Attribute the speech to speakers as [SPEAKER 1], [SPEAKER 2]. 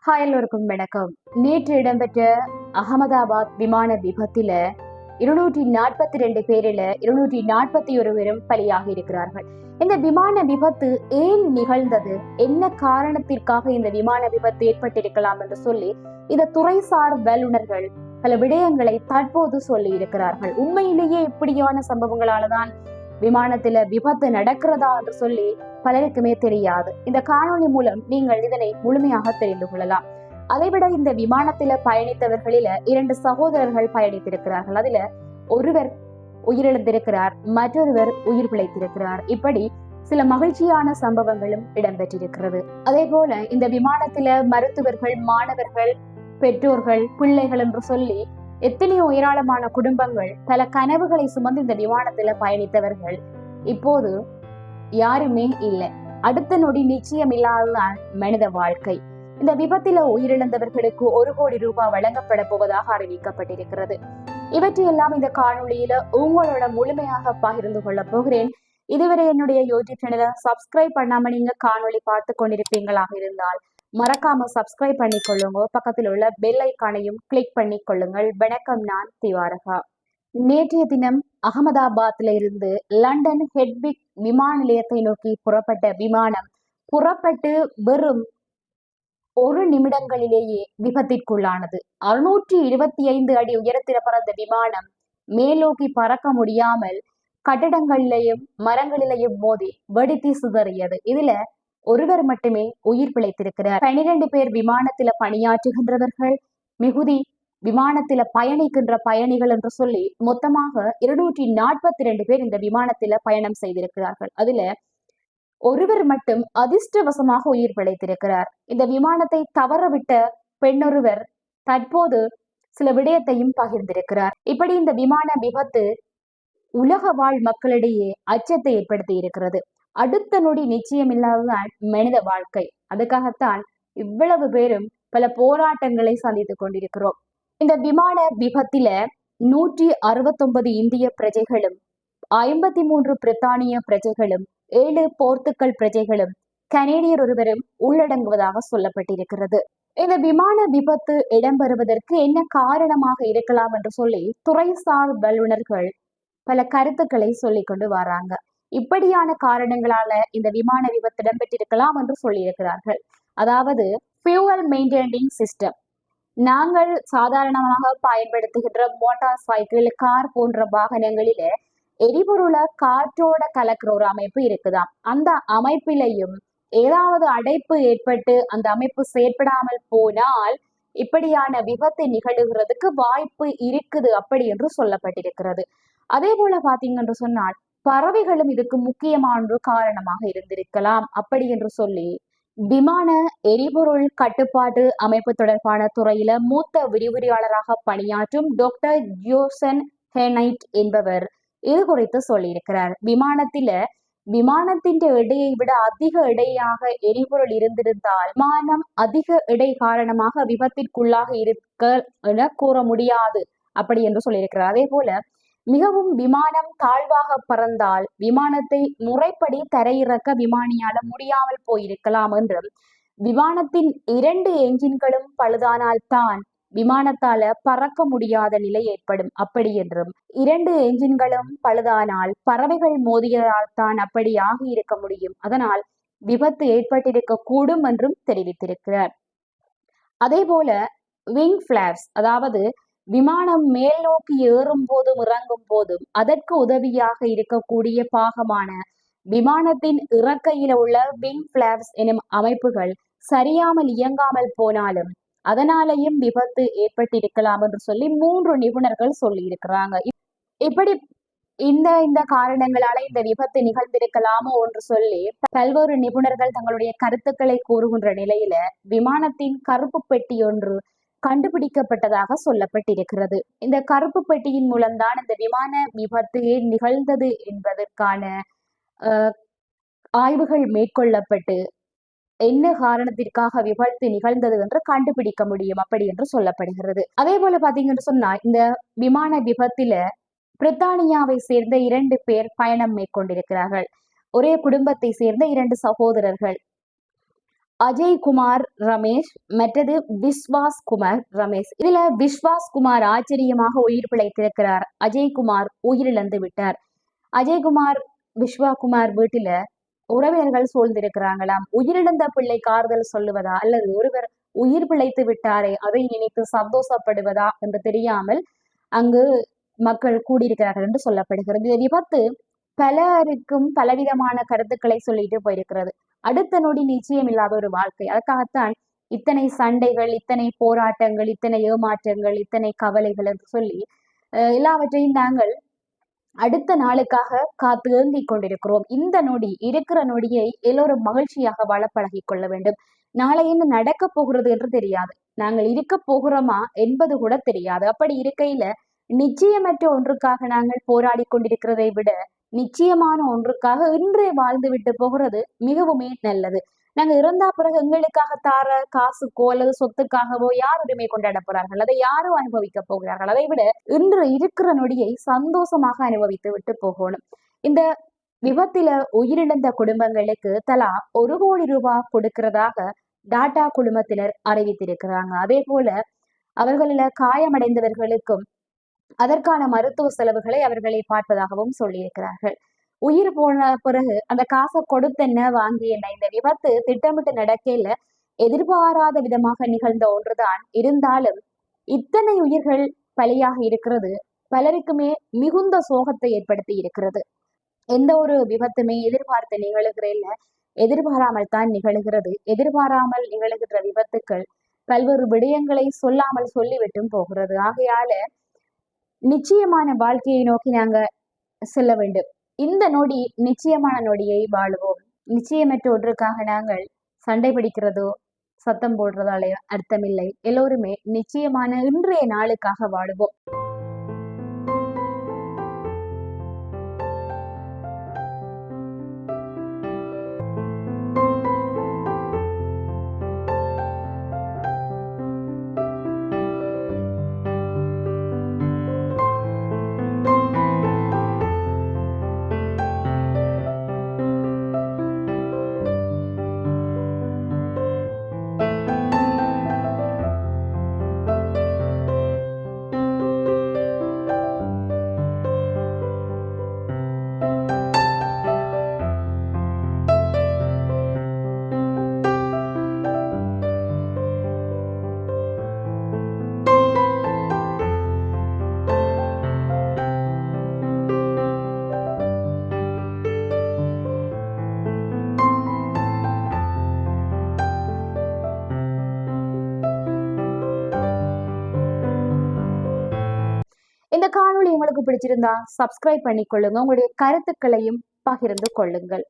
[SPEAKER 1] Hi எல்லோருக்கும் வணக்கம். நேற்று இடம்பெற்ற அகமதாபாத் விமான விபத்தில 242 பேரில் 241 பேரும் பலியாகி இருக்கிறார்கள். இந்த விமான விபத்து ஏன் நிகழ்ந்தது, என்ன காரணத்திற்காக இந்த விமான விபத்து ஏற்பட்டிருக்கலாம் என்று சொல்லி இந்த துறைசார் வல்லுநர்கள் பல விடயங்களை தற்போது சொல்லி இருக்கிறார்கள். உண்மையிலேயே இப்படியான சம்பவங்களாலதான் விமானத்தில விபத்து நடக்கிறதா என்று சொல்லி பலருக்குமே தெரியாது. இந்த காணொளி மூலம் நீங்கள் இதனை முழுமையாக தெரிந்து கொள்ளலாம். அதைவிட இந்த விமானத்தில பயணித்தவர்களில 2 சகோதரர்கள் பயணித்திருக்கிறார்கள். அதுல ஒருவர் உயிரிழந்திருக்கிறார், மற்றொருவர் உயிர் பிழைத்திருக்கிறார். இப்படி சில மகிழ்ச்சியான சம்பவங்களும் இடம்பெற்றிருக்கிறது. அதே போல இந்த விமானத்தில மருத்துவர்கள், மாணவர்கள், பெற்றோர்கள், பிள்ளைகள் என்று சொல்லி எத்தனையோ ஏராளமான குடும்பங்கள், பல கனவுகளை சுமந்து இந்த விமானத்தில பயணித்தவர்கள் இப்போது யாருமே இல்லை. அடுத்த நொடி நிச்சயம் இல்லாததான் மனித வாழ்க்கை. இந்த விபத்தில உயிரிழந்தவர்களுக்கு 1 கோடி ரூபாய் வழங்கப்பட போவதாக அறிவிக்கப்பட்டிருக்கிறது. இவற்றையெல்லாம் இந்த காணொளியில உங்களோட முழுமையாக பகிர்ந்து கொள்ள போகிறேன். இதுவரை என்னுடைய யூடியூப் சேனலை சப்ஸ்கிரைப் பண்ணாம நீங்க காணொளி பார்த்து கொண்டிருப்பீங்களாக இருந்தால் மறக்காம சப்ஸ்கிரைப் பண்ணிக்கொள்ளுங்க. பக்கத்தில் உள்ள பெல் ஐக்கானையும் கிளிக் பண்ணிக்கொள்ளுங்கள். வணக்கம், நான் திவாரகா. நேற்றைய தினம் அகமதாபாத்ல இருந்து லண்டன் ஹெட்விக் விமான நிலையத்தை நோக்கி புறப்பட்ட விமானம் புறப்பட்டு வெறும் 1 நிமிடங்களிலேயே விபத்திற்குள்ளானது. 625 அடி உயரத்தில் பறந்த விமானம் மேலோக்கி பறக்க முடியாமல் கட்டடங்களிலேயும் மரங்களிலேயும் மோதி வெடித்து சிதறியது. இதுல ஒருவர் மட்டுமே உயிர் பிழைத்திருக்கிறார். 12 பேர் விமானத்தில பணியாற்றுகின்றவர்கள், மிகுதி விமானத்தில பயணிக்கின்ற பயணிகள் என்று சொல்லி மொத்தமாக 242 பேர் இந்த விமானத்தில பயணம் செய்திருக்கிறார்கள். அதுல ஒருவர் மட்டும் அதிர்ஷ்டவசமாக உயிர் பிழைத்திருக்கிறார். இந்த விமானத்தை தவறவிட்ட பெண்ணொருவர் தற்போது சில விடயத்தையும் பகிர்ந்திருக்கிறார். இப்படி இந்த விமான விபத்து உலக வாழ் மக்களிடையே அச்சத்தை ஏற்படுத்தி இருக்கிறது. அடுத்த நொடி நிச்சயம் இல்லாததான் மனித வாழ்க்கை. அதுக்காகத்தான் இவ்வளவு பேரும் பல போராட்டங்களை சந்தித்துக் கொண்டிருக்கிறோம். இந்த விமான விபத்தில 169 இந்திய பிரஜைகளும், 53 பிரித்தானிய பிரஜைகளும், 7 போர்த்துக்கல் பிரஜைகளும், கனேடியர் ஒருவரும் உள்ளடங்குவதாக சொல்லப்பட்டிருக்கிறது. இந்த விமான விபத்து இடம்பெறுவதற்கு என்ன காரணமாக இருக்கலாம் என்று சொல்லி துறைசார் வல்லுநர்கள் பல கருத்துக்களை சொல்லிக் கொண்டு வராங்க. இப்படியான காரணங்களால இந்த விமான விபத்து இடம்பெற்றிருக்கலாம் என்று சொல்லி இருக்கிறார்கள். அதாவது ஃபியூவல் மெயின்டெய்னிங் சிஸ்டம். நாங்கள் சாதாரணமாக பயன்படுத்துகின்ற மோட்டார் சைக்கிள், கார் போன்ற வாகனங்களில எரிபொருளை காற்றோட கலக்கிற ஒரு அமைப்பு இருக்குதாம். அந்த அமைப்பிலையும் ஏதாவது அடைப்பு ஏற்பட்டு அந்த அமைப்பு செயற்படாமல் போனால் இப்படியான விபத்து நிகழுகிறதுக்கு வாய்ப்பு இருக்குது அப்படி என்று சொல்லப்பட்டிருக்கிறது. அதே போல பாத்தீங்க என்று சொன்னால் பறவைகளும் இதுக்கு முக்கியமான ஒரு காரணமாக இருந்திருக்கலாம் அப்படி என்று சொல்லி விமான எரிபொருள் கட்டுப்பாட்டு அமைப்பு தொடர்பான துறையில மூத்த விரிவுரையாளராக பணியாற்றும் டாக்டர் ஜோசன் ஹெனைட் என்பவர் இது குறித்து சொல்லியிருக்கிறார். விமானத்தின் எடையை விட அதிக எடையாக எரிபொருள் இருந்திருந்தால் விமானம் அதிக எடை காரணமாக விபத்திற்குள்ளாக இருக்க என கூற முடியாது அப்படி என்று சொல்லியிருக்கிறார். அதே போல மிகவும் விமானம் தாழ்வாக பறந்தால் விமானத்தை முறைப்படி தரையிறக்க விமானியால முடியாமல் போயிருக்கலாம் என்றும், விமானத்தின் 2 என்ஜின்களும் பழுதானால் தான் விமானத்தால பறக்க முடியாத நிலை ஏற்படும் அப்படி என்றும், 2 என்ஜின்களும் பழுதானால் பறவைகள் மோதியதால் தான் அப்படி ஆகி இருக்க முடியும், அதனால் விபத்து ஏற்பட்டிருக்க கூடும் என்றும் தெரிவித்திருக்கிறார். அதே போல விங் பிளாப்ஸ், அதாவது விமானம் மேல் நோக்கி ஏறும் போதும் இறங்கும் போதும் அதற்கு உதவியாக இருக்கக்கூடிய பாகமான விமானத்தின் இறக்கையில உள்ள விங் பிளாப்ஸ் எனும் அமைப்புகள் சரியாமல் இயங்காமல் போனாலும் அதனாலேயும் விபத்து ஏற்பட்டிருக்கலாம் என்று சொல்லி 3 நிபுணர்கள் சொல்லி இருக்கிறாங்க. இப்படி இந்த காரணங்களால இந்த விபத்து நிகழ்ந்திருக்கலாமோ என்று சொல்லி பல்வேறு நிபுணர்கள் தங்களுடைய கருத்துக்களை கூறுகின்ற நிலையில விமானத்தின் கருப்பு பெட்டி ஒன்று கண்டுபிடிக்கப்பட்டதாக சொல்லப்பட்டிருக்கிறது. இந்த கருப்பு பெட்டியின் மூலம்தான் இந்த விமான விபத்து நிகழ்ந்தது என்பதற்கான ஆய்வுகள் மேற்கொள்ளப்பட்டு என்ன காரணத்திற்காக விபத்து நிகழ்ந்தது என்று கண்டுபிடிக்க முடியும் அப்படி என்று சொல்லப்படுகிறது. அதே போல பாத்தீங்கன்னு சொன்னா இந்த விமான விபத்தில பிரித்தானியாவை சேர்ந்த 2 பேர் பயணம் மேற்கொண்டிருக்கிறார்கள். ஒரே குடும்பத்தை சேர்ந்த 2 சகோதரர்கள். அஜய்குமார் ரமேஷ், மற்றது விஸ்வாஸ் குமார் ரமேஷ். இதுல விஸ்வாஸ் குமார் ஆச்சரியமாக உயிர் பிழைத்திருக்கிறார். அஜய்குமார் உயிரிழந்து விட்டார். அஜய்குமார் விஸ்வாகுமார் வீட்டில உறவினர்கள் சூழ்ந்திருக்கிறாங்களாம். உயிரிழந்த பிள்ளைக்கு ஆறுதல் சொல்லுவதா அல்லது ஒருவர் உயிர் பிழைத்து விட்டாரே அதை நினைத்து சந்தோஷப்படுவதா என்று தெரியாமல் அங்கு மக்கள் கூடியிருக்கிறார்கள் என்று சொல்லப்படுகிறது. இந்த விபத்து பலருக்கும் பலவிதமான கருத்துக்களை சொல்லிட்டு போயிருக்கிறது. அடுத்த நொடி நிச்சயம் இல்லாத ஒரு வாழ்க்கை. அதுக்காகத்தான் இத்தனை சண்டைகள், இத்தனை போராட்டங்கள், இத்தனை ஏமாற்றங்கள், இத்தனை கவலைகள் என்று சொல்லி எல்லாவற்றையும் நாங்கள் அடுத்த நாளுக்காக காத்து ஏங்கிக் கொண்டிருக்கிறோம். இந்த நொடி, இருக்கிற நொடியை எல்லோரும் மகிழ்ச்சியாக வாழ பழகி கொள்ள வேண்டும். நாளை என்ன நடக்க போகிறது என்று தெரியாது. நாங்கள் இருக்க போகிறோமா என்பது கூட தெரியாது. அப்படி இருக்கையில நிச்சயமற்ற ஒன்றுக்காக நாங்கள் போராடி கொண்டிருக்கிறதை விட நிச்சயமான ஒன்றுக்காக இன்றே வாழ்ந்து விட்டு போகிறது மிகவுமே நல்லது. நாங்க இறந்தா பிறகு எங்களுக்காக தார காசுக்கோ அல்லது சொத்துக்காகவோ யார் உரிமை கொண்டாட போறார்கள்? அதை யாரும் அனுபவிக்க போகிறார்கள்? அதை விட இன்று இருக்கிற நொடியை சந்தோஷமாக அனுபவித்து விட்டு போகணும். இந்த விபத்தில உயிரிழந்த குடும்பங்களுக்கு தலா 1 கோடி ரூபாய் கொடுக்கிறதாக டாடா குழுமத்தினர் அறிவித்திருக்கிறாங்க. அதே போல அவர்களில காயமடைந்தவர்களுக்கும் அதற்கான மருத்துவ செலவுகளை அவர்களை பார்ப்பதாகவும் சொல்லியிருக்கிறார்கள். உயிர் போன பிறகு அந்த காசை கொடுத்தென்ன வாங்கி என்ன? இந்த விபத்து திட்டமிட்டு நடக்கையில எதிர்பாராத விதமாக நிகழ்ந்த ஒன்றுதான். இருந்தாலும் இத்தனை உயிர்கள் பலியாக இருக்கிறது பலருக்குமே மிகுந்த சோகத்தை ஏற்படுத்தி இருக்கிறது. எந்த ஒரு விபத்துமே எதிர்பார்த்து நிகழுகிறேன், எதிர்பாராமல் தான் நிகழுகிறது. எதிர்பாராமல் நிகழுகின்ற விபத்துக்கள் பல்வேறு விடயங்களை சொல்லாமல் சொல்லிவிட்டும் போகிறது. ஆகையால நிச்சயமான வாழ்க்கையை நோக்கி நாங்க செல்ல வேண்டும். இந்த நொடி நிச்சயமான நொடியை வாழுவோம். நிச்சயமற்ற ஒன்றுக்காக நாங்கள் சண்டை பிடிக்கிறதோ சத்தம் போடுறதாலே அர்த்தமில்லை. எல்லோருமே நிச்சயமான இன்றைய நாளுக்காக வாழுவோம். இந்த காணொளி உங்களுக்கு பிடிச்சிருந்தா சப்ஸ்கிரைப் பண்ணிக்கொள்ளுங்க. உங்களுடைய கருத்துக்களையும் பகிர்ந்து கொள்ளுங்கள்.